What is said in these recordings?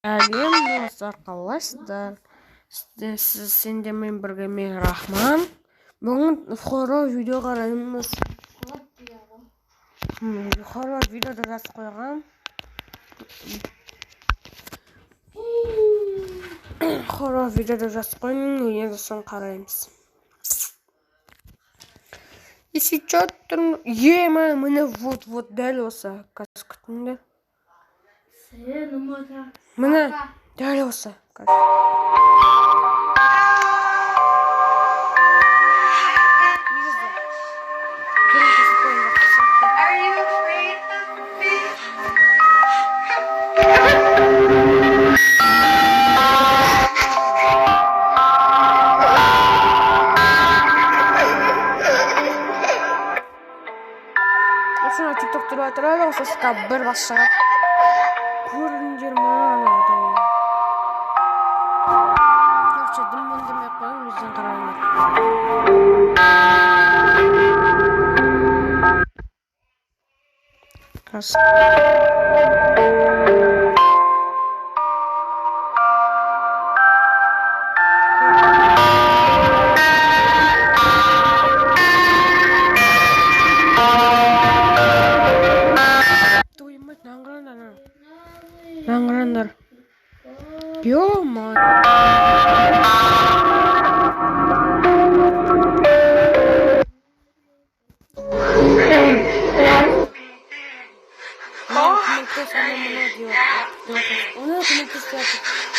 Әлем достар, қалайсыздар? Сендермен бірге мен Рахман. Бүгін хоррор видео қараймыз. Хоррор видеода жазып қойған. Хоррор видеода жазып қойған, енді соны қараймыз. Если что, міне вот дәл осы каскүтінде. Міне дәл осы. Осына тикток тұрып отырады, осы сқа бір басша көріңдер маған адам. Өкше дыммен демек қойын, бізден қараңдар. Қас. Наңғырандар. Биома.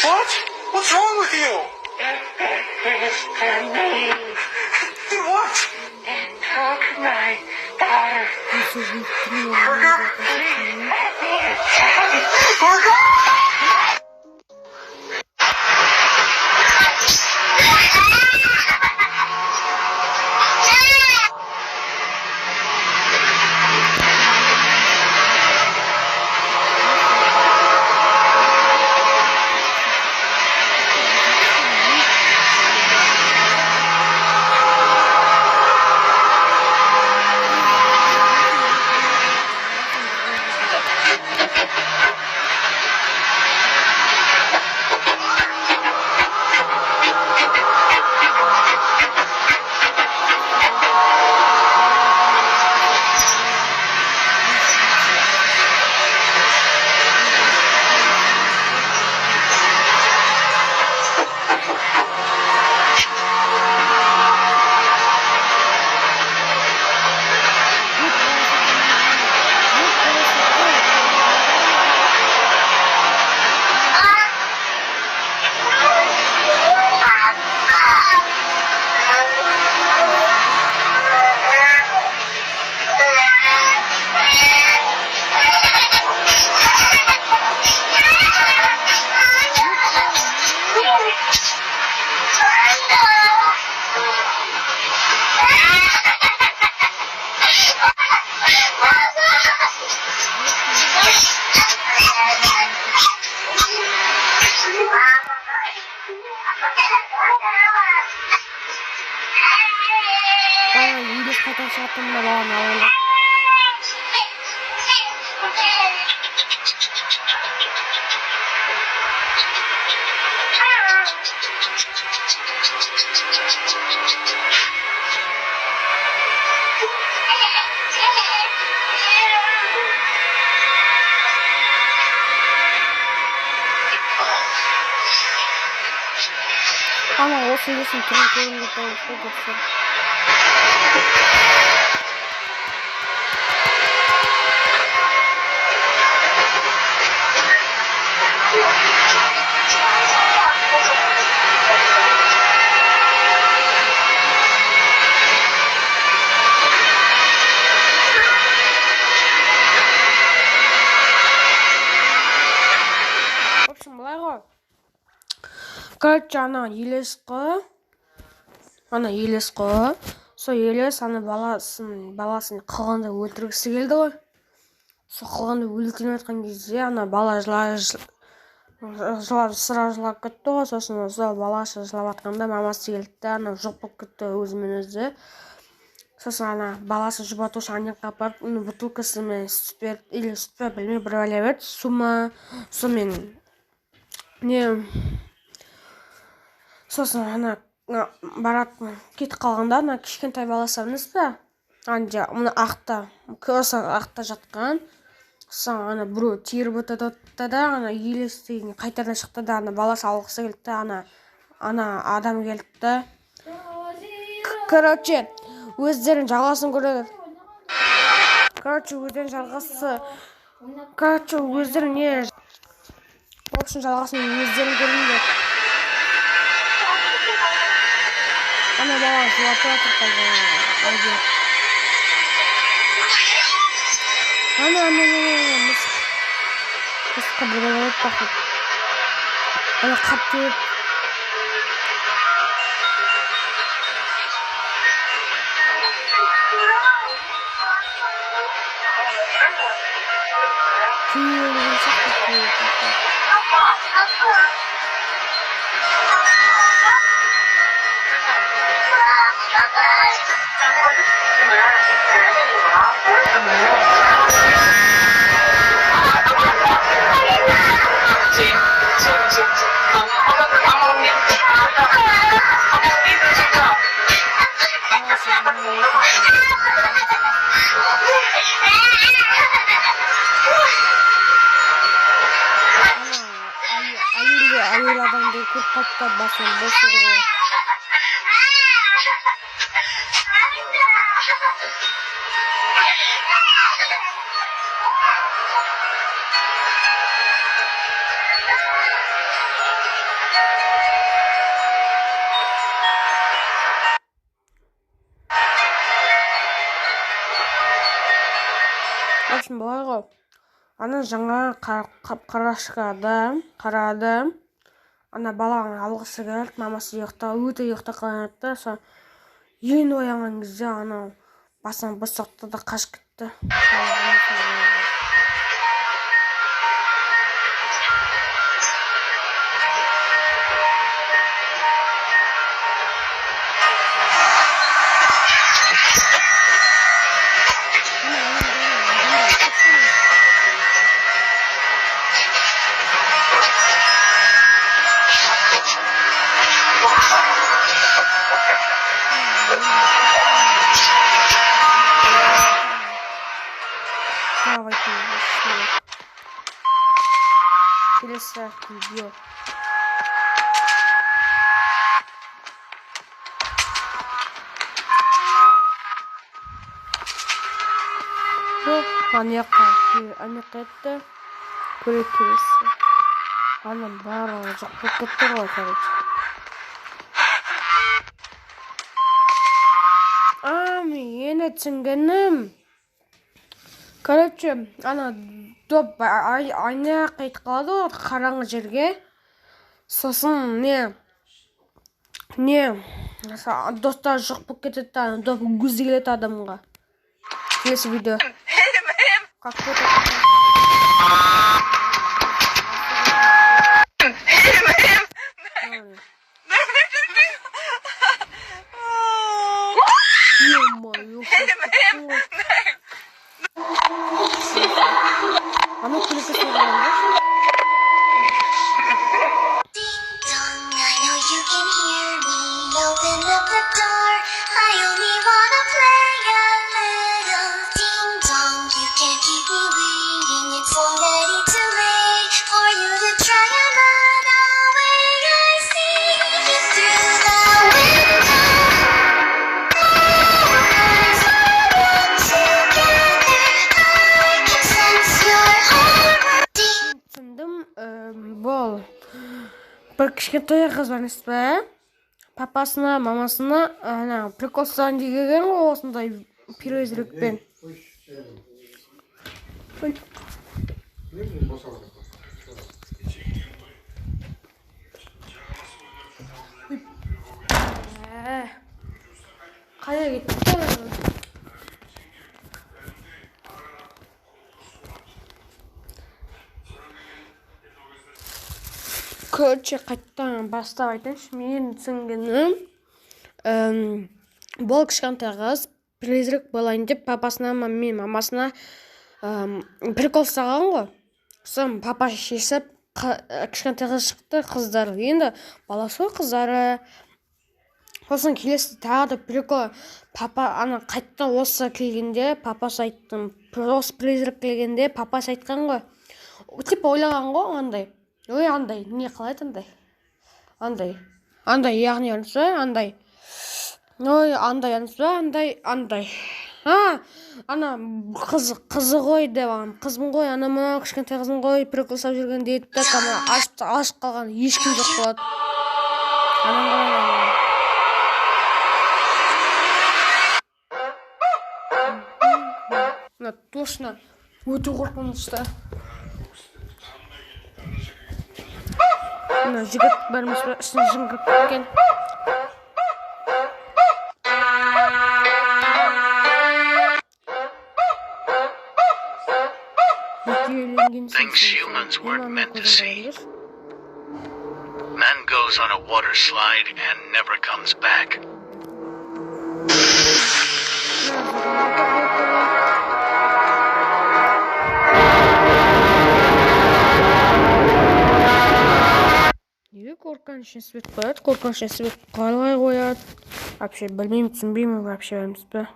What? What's wrong with you? What? Took my daughter. Ama o seviyorsun tırnaklarını da göster. В общем, былай ғой. Короче, ана елес қой. Сол елес ана баласын қылғанда өлтіргісі келді ғой. Сол қылғанда өлтіріп жатқан кезде ана бала жылап кетті ғой. Сосын сол баласы жылап жатқанда мамасы келді, ана жоқ болып кетті өзімен өзі. Сосын ана баласы жұбатушы анекқа апарып, бутылкасымен сүт берді, или сүт пе білмей бір бәле берді, сума. Сонымен не сосын ана баратын кетіп қалғанда ана кішкентай баласы емес пе ана мына ақта жатқан сосын ана біреу теріп өтті да ана елестеген қайтадан шықты да ана баласы алғысы келді да ана адам келді да короче өздерінің жалғасын көреді өздерің не в общем жалғасын өздерің көріңдер ана бала жылап жатыр қазір мысыққа бұралып бақып ана қаптеп әйел адамды көріп қалыпта басын босыға в общем былай ғой ана жаңа қарады ана баланың алғысы келді мамасы өте ұйықта қалған еді да енді оянған кезде анау басын босатты да қашып кетті келесі видео ана жақта көре келесі ана барлығы жоқ болып кетті ғой короче мені түсінгенім короче ана доп айна қайтып қалады ғой қараңғы жерге сосын достар жоқ болып кетеді да доп көзі келеді адамға келесі видео ана күлкі бол бір кішкентай қыз бар емес пе папасына мамасына ана прикол жасайын деген ғой осындай перезрекпен қайда кетті короче қайттан бастап айтайыншы мен түсінгенім бұл кішкентай қыз призрак болайын деп папасына мен мамасына прикол жасаған ғой сосын папа шешіп кішкентай қыз шықты, қыздар. Енді баласы ғой қыздары. Сосын келесі тағы да прикол. Папа қайтта осы келгенде папасы айттым. Осы призрак келгенде папасы айтқан ғой. Типа ойлаған ғой андай. Ой, андай, не қалайды андай. Андай, яғни андай. Ой, андай. Қызы ғой деп, қызым ғой, анама кішкентай қызым ғой, прикол жасап жүрген дейді. Ашып қалған ешкім жоқ болады. Точно өте қорқынышты. Жігіт бәріміз ішіне жыңғырып кеткен. Things humans weren't meant to see. Man goes on a water slide and never comes back. Неге қорқынышты свет қояды? Қорқынышты свет қалай қояды? Вообще білмеймін, түсінбеймін, вообще білмейміз бе?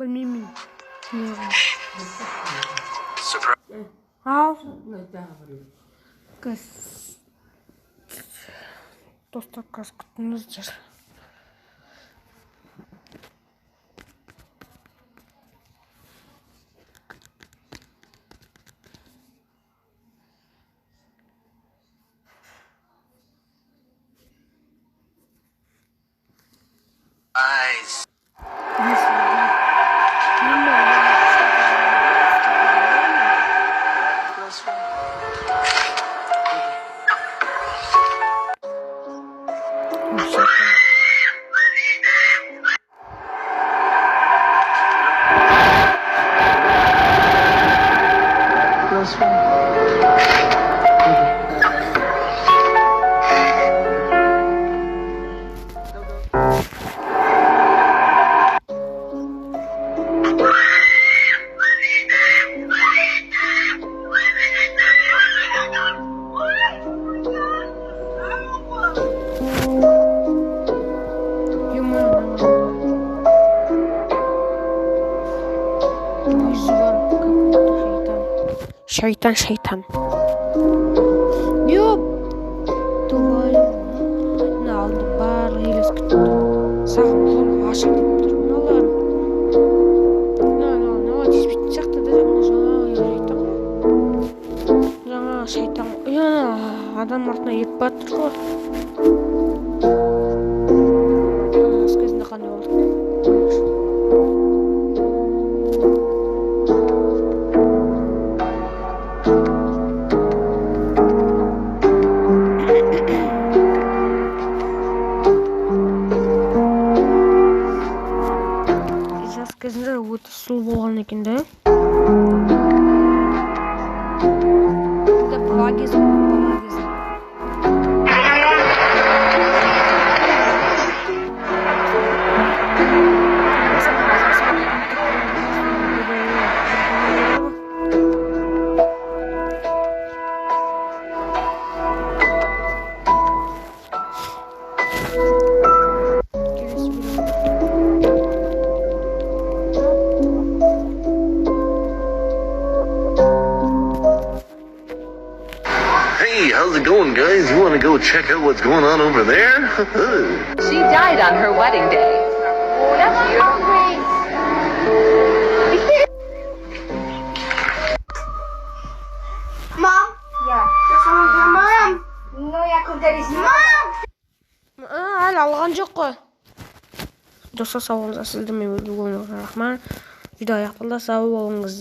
Bilmiyorum. Al. Kız. Dostlar kız kutunuzdur. Eyes. Şeytan. Yok. Tuval. Ne aldı? Bar hiles gitti. Sağım bunu aşık deyip durun Allah'ım. Ne dispit çıktı da жаңа şeytan. Адам артына еп батыр ғой. Өз кезінде қандай болды? Кезінде өте сұлу болған екен да. Бала кезім. How's it going, guys? You want to go check out what's going on over there? She died on her wedding day. That's hungry. Mom? Yeah. Mom? No, ja, kom Әлі алған жоқ қой. Достар, сау болыңыздар. Сіздермен бірге болғаныңызға рахмат. Видео аяқталды. Сау болыңыз.